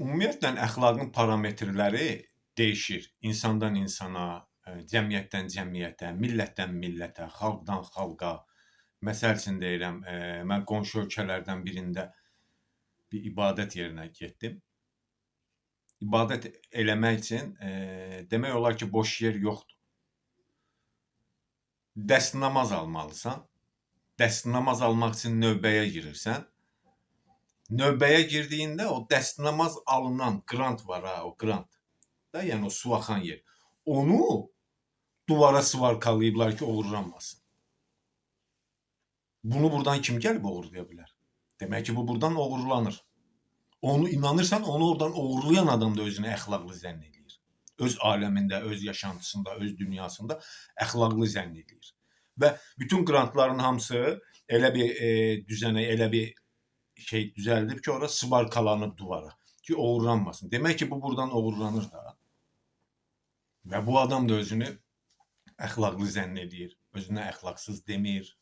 Ümumiyyətlə əxlaqın parametrləri dəyişir. İnsandan insana, cəmiyyətdən cəmiyyətə, millətdən millətə, xalqdan xalqa. Məsəl üçün deyirəm, mən qonşu ölkələrdən birində bir ibadət yerinə getdim. İbadət eləmək üçün demək olar ki, boş yer yoxdur. Dəstəmaz almalısan. Dəstəmaz almaq üçün növbəyə girirsən. Növbəyə girdiyində o dəstəmaz alınan qrant var ha, o qrant. Da, yəni o su axan yer. Onu duvara svarkalayıblar ki, oğurlanmasın. Bunu buradan kim gəlib oğurlaya bilər? Demək ki, bu buradan oğurlanır. Onu inanırsan, onu oradan oğurlayan adam da özünü əxlaqlı zənn edir. Öz aləmində, öz yaşantısında, öz dünyasında əxlaqlı zənn edir. Və bütün qrantların hamısı elə bir düzənək, elə bir şey düzəldib ki, ora svarkalanıb duvara ki, oğurlanmasın. Demək ki, bu buradan oğurlanır da. Və bu adam da özünü əxlaqlı zənn edir. Özünə əxlaqsız demir.